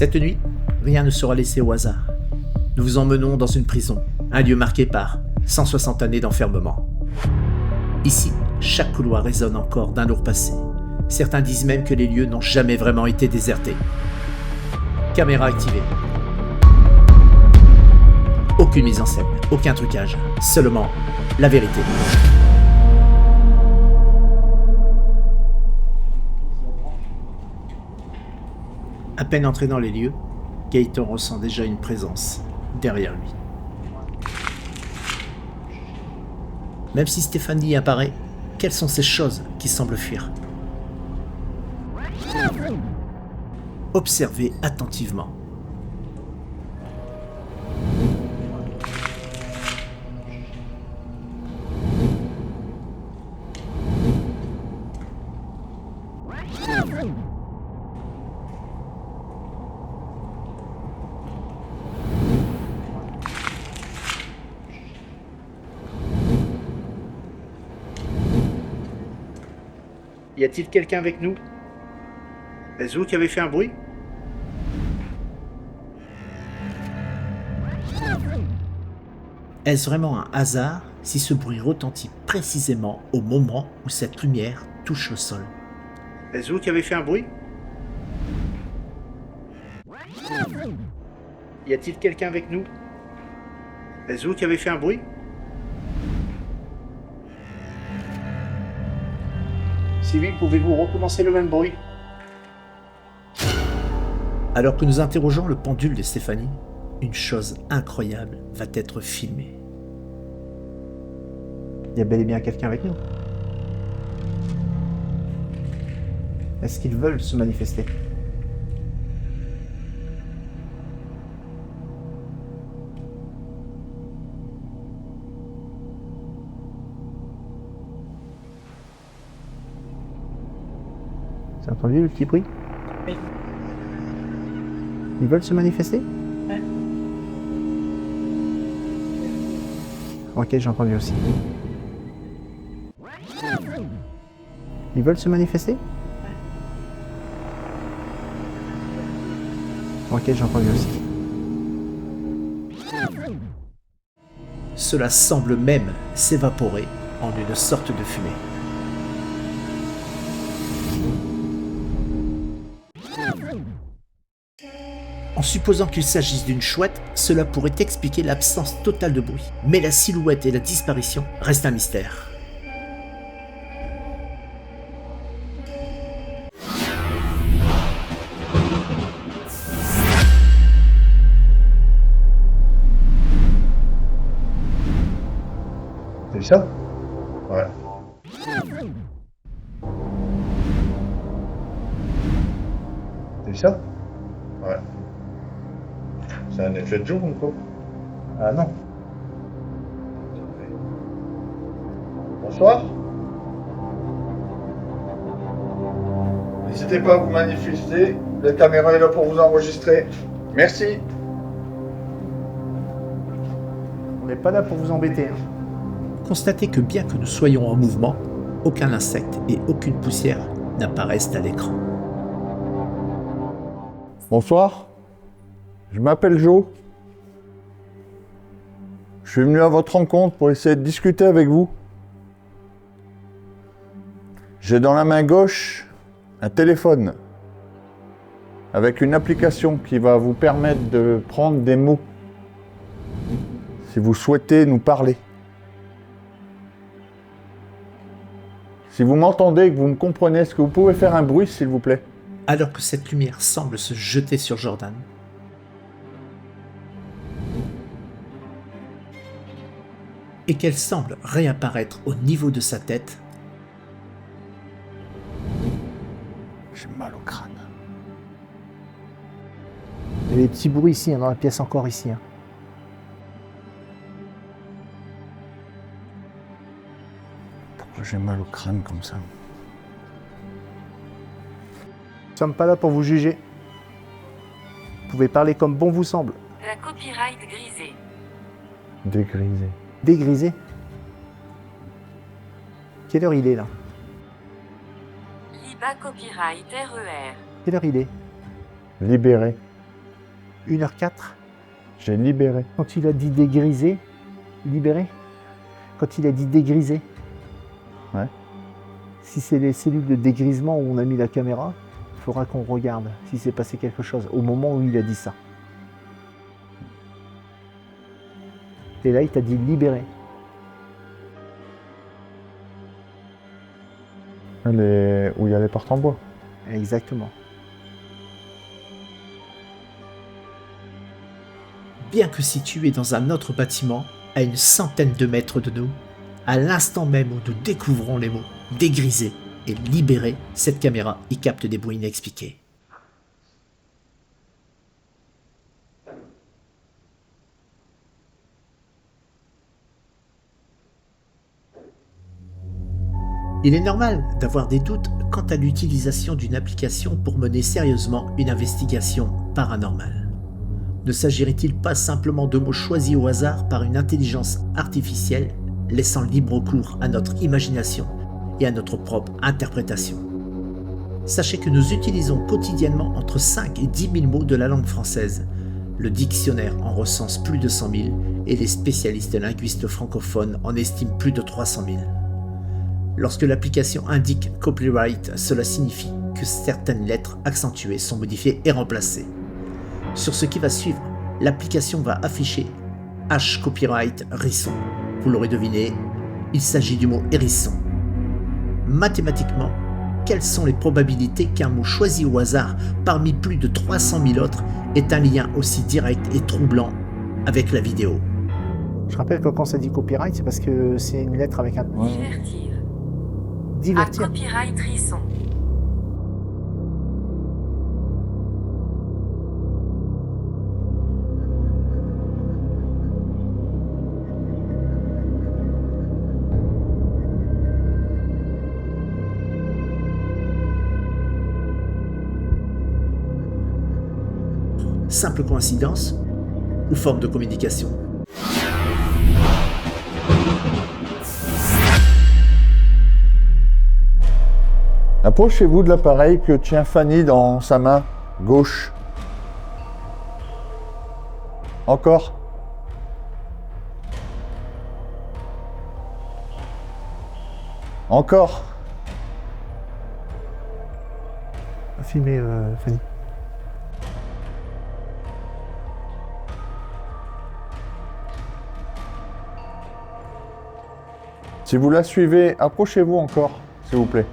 Cette nuit, rien ne sera laissé au hasard. Nous vous emmenons dans une prison, un lieu marqué par 160 années d'enfermement. Ici, chaque couloir résonne encore d'un lourd passé. Certains disent même que les lieux n'ont jamais vraiment été désertés. Caméra activée. Aucune mise en scène, aucun trucage, seulement la vérité. À peine entré dans les lieux, Gaëtan ressent déjà une présence derrière lui. Même si Stéphanie apparaît, quelles sont ces choses qui semblent fuir? Observez attentivement. Y a-t-il quelqu'un avec nous? Est-ce vous qui avez fait un bruit? Est-ce vraiment un hasard si ce bruit retentit précisément au moment où cette lumière touche le sol? Est-ce vous qui avez fait un bruit? Y a-t-il quelqu'un avec nous? Est-ce vous qui avez fait un bruit? Si oui, pouvez-vous recommencer le même bruit? Alors que nous interrogeons le pendule de Stéphanie, une chose incroyable va être filmée. Il y a bel et bien quelqu'un avec nous. Est-ce qu'ils veulent se manifester? Vous avez entendu le petit bruit? Oui. Ils veulent se manifester? Ouais. Ok, j'ai entendu aussi. Ils veulent se manifester? Ok, j'ai entendu aussi. Cela semble même s'évaporer en une sorte de fumée. En supposant qu'il s'agisse d'une chouette, cela pourrait expliquer l'absence totale de bruit. Mais la silhouette et la disparition restent un mystère. T'as vu ça? Ouais. T'as vu ça? Ouais. C'est un effet de jour ou quoi? Ah non. Bonsoir. N'hésitez pas à vous manifester. La caméra est là pour vous enregistrer. Merci. On n'est pas là pour vous embêter. Constatez que bien que nous soyons en mouvement, aucun insecte et aucune poussière n'apparaissent à l'écran. Bonsoir. Je m'appelle Joe. Je suis venu à votre rencontre pour essayer de discuter avec vous. J'ai dans la main gauche un téléphone avec une application qui va vous permettre de prendre des mots si vous souhaitez nous parler. Si vous m'entendez et que vous me comprenez, est-ce que vous pouvez faire un bruit, s'il vous plaît? Alors que cette lumière semble se jeter sur Jordan, et qu'elle semble réapparaître au niveau de sa tête, J'ai mal au crâne. il y a des petits bruits ici, dans la pièce encore ici. Pourquoi j'ai mal au crâne comme ça? Nous ne sommes pas là pour vous juger. Vous pouvez parler comme bon vous semble. La copyright grisée. Dégrisé. Dégrisé. Quelle heure il est là? Liba copyright RER. Quelle heure il est? Libéré. 1h04. J'ai libéré. Quand il a dit dégriser, libéré. Quand il a dit dégriser. Ouais. Si c'est les cellules de dégrisement où on a mis la caméra, il faudra qu'on regarde si s'est passé quelque chose au moment où il a dit ça. Et là, il t'a dit libéré. Où il y a les portes en bois. Exactement. Bien que situé dans un autre bâtiment, à une centaine de mètres de nous, à l'instant même où nous découvrons les mots « dégriser » et « libérer », cette caméra y capte des bruits inexpliqués. Il est normal d'avoir des doutes quant à l'utilisation d'une application pour mener sérieusement une investigation paranormale. Ne s'agirait-il pas simplement de mots choisis au hasard par une intelligence artificielle, laissant libre cours à notre imagination et à notre propre interprétation? Sachez que nous utilisons quotidiennement entre 5 et 10 000 mots de la langue française. Le dictionnaire en recense plus de 100 000 et les spécialistes linguistes francophones en estiment plus de 300 000. Lorsque l'application indique copyright, cela signifie que certaines lettres accentuées sont modifiées et remplacées. Sur ce qui va suivre, l'application va afficher H copyright hérisson. Vous l'aurez deviné, il s'agit du mot hérisson. Mathématiquement, quelles sont les probabilités qu'un mot choisi au hasard parmi plus de 300 000 autres ait un lien aussi direct et troublant avec la vidéo? Je rappelle que quand ça dit copyright, c'est parce que c'est une lettre avec un... Divertir. À Divertir. copyright hérisson. Simple coïncidence ou forme de communication? Approchez-vous de l'appareil que tient Fanny dans sa main gauche. Encore. Encore. Filmer, Fanny. Si vous la suivez, approchez-vous encore, s'il vous plaît.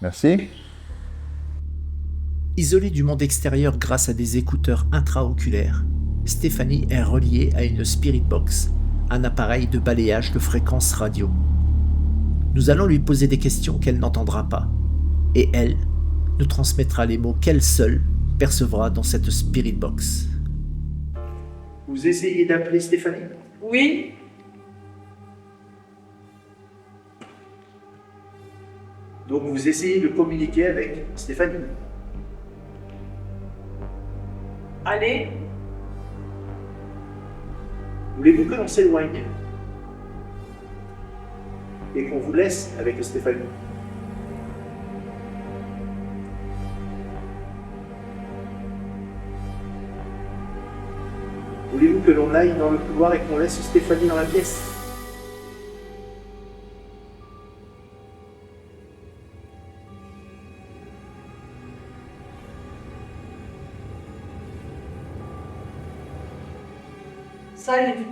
Merci. Isolée du monde extérieur grâce à des écouteurs intraoculaires, Stéphanie est reliée à une Spirit Box, un appareil de balayage de fréquences radio. Nous allons lui poser des questions qu'elle n'entendra pas, et elle nous transmettra les mots qu'elle seule percevra dans cette Spirit Box. Vous essayez d'appeler Stéphanie? Oui. Donc vous essayez de communiquer avec Stéphanie. Allez. Voulez-vous que l'on s'éloigne et qu'on vous laisse avec Stéphanie? Voulez-vous que l'on aille dans le couloir et qu'on laisse Stéphanie dans la pièce? Salut.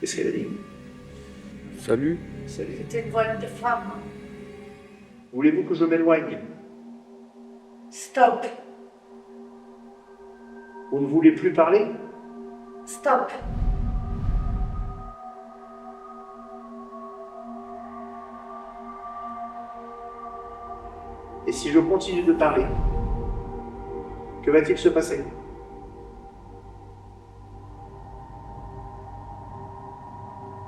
Qu'est-ce qu'elle a dit? Salut. Salut. C'est une voix de femme. Voulez-vous que je m'éloigne? Stop. Vous ne voulez plus parler? Stop. Et si je continue de parler, que va-t-il se passer?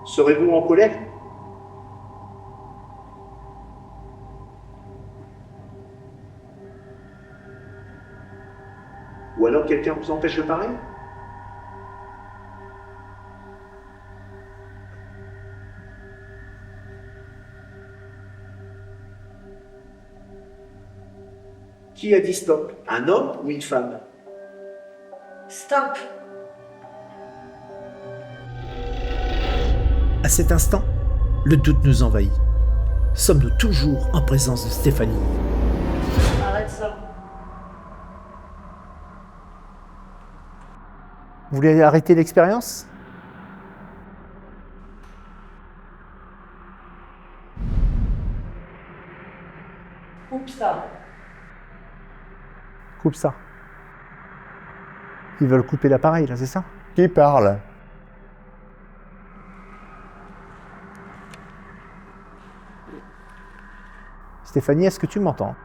Serez-vous en colère? Ou alors quelqu'un vous empêche de parler? Qui a dit stop? Un homme ou une femme? Stop. À cet instant, le doute nous envahit. Sommes-nous toujours en présence de Stéphanie? Arrête ça. Vous voulez arrêter l'expérience? Coupe ça. Coupe ça. Ils veulent couper l'appareil, là, c'est ça? Qui parle? Stéphanie, est-ce que tu m'entends?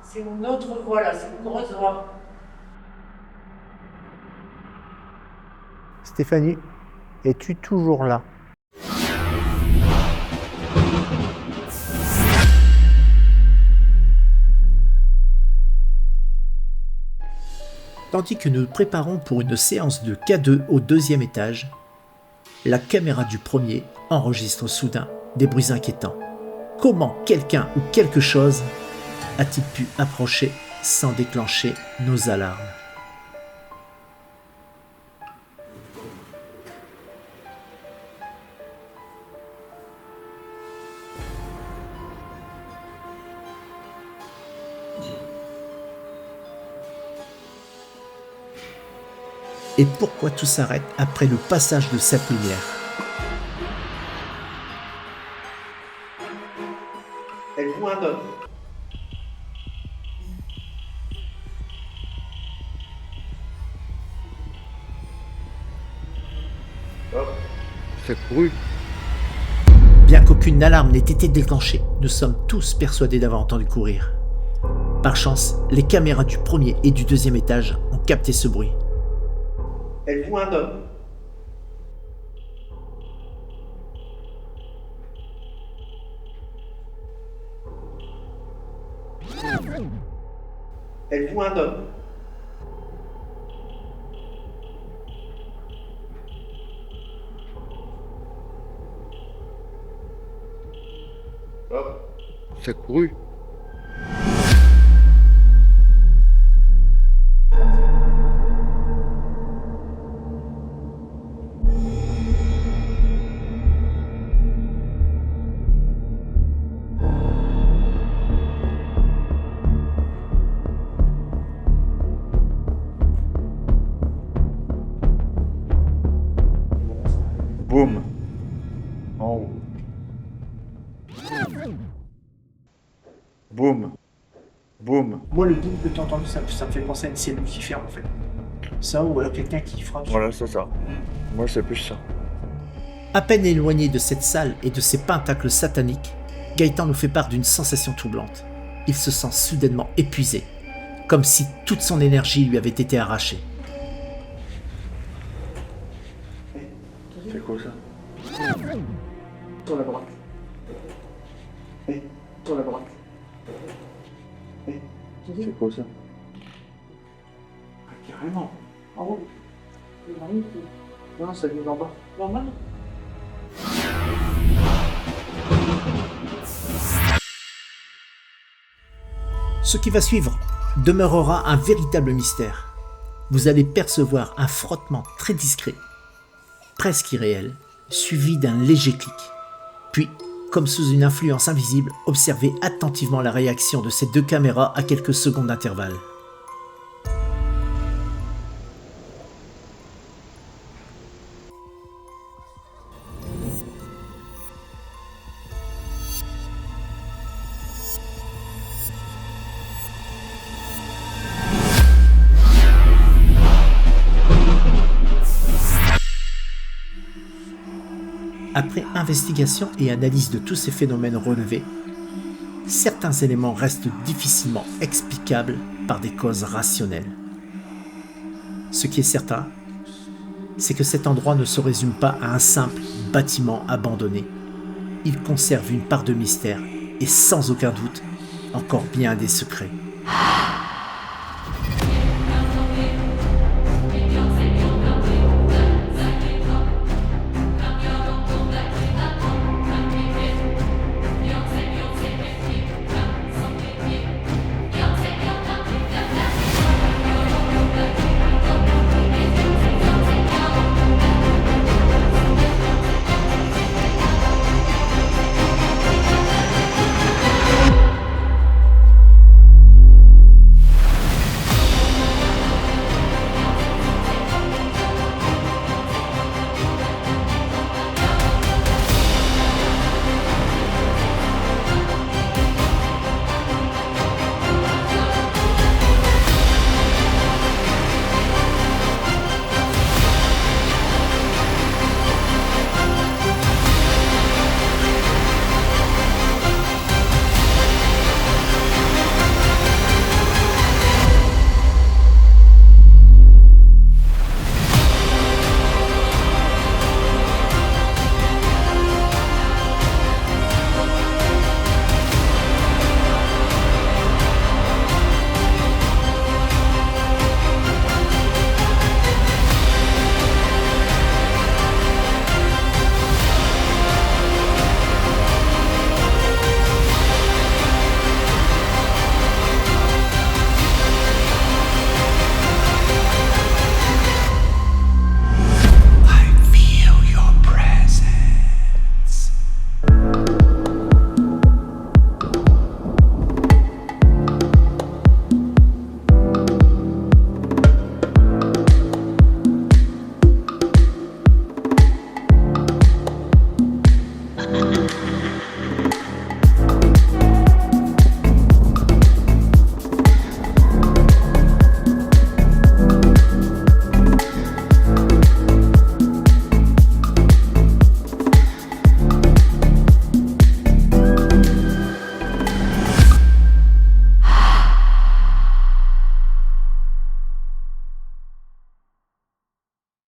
C'est une autre voix là, c'est une grosse voix. Stéphanie, es-tu toujours là? Tandis que nous nous préparons pour une séance de K2 au 2e étage, la caméra du premier enregistre soudain des bruits inquiétants. Comment quelqu'un ou quelque chose a-t-il pu approcher sans déclencher nos alarmes? Et pourquoi tout s'arrête après le passage de cette lumière? Elle voit un homme. C'est couru. Bien qu'aucune alarme n'ait été déclenchée, nous sommes tous persuadés d'avoir entendu courir. Par chance, les caméras du premier et du 2e étage ont capté ce bruit. Elle voit un homme. Elle voit un homme. C'est couru. Boum. En haut. Boum. Boum. Moi, le boum que tu as entendu, ça me fait penser à une cellule qui ferme en fait. Ça, ou alors quelqu'un qui frappe. Voilà, c'est ça. Moi, c'est plus ça. À peine éloigné de cette salle et de ses pentacles sataniques, Gaëtan nous fait part d'une sensation troublante. Il se sent soudainement épuisé, comme si toute son énergie lui avait été arrachée. C'est quoi ça? Sur la droite. Sur la droite. C'est quoi ça? Carrément. En haut. Non, ça vient d'en bas. Normal. Ce qui va suivre demeurera un véritable mystère. Vous allez percevoir un frottement très discret, presque irréel, suivi d'un léger clic. Puis, comme sous une influence invisible, observez attentivement la réaction de ces deux caméras à quelques secondes d'intervalle. Après investigation et analyse de tous ces phénomènes relevés, certains éléments restent difficilement explicables par des causes rationnelles. Ce qui est certain, c'est que cet endroit ne se résume pas à un simple bâtiment abandonné. Il conserve une part de mystère et sans aucun doute, encore bien des secrets.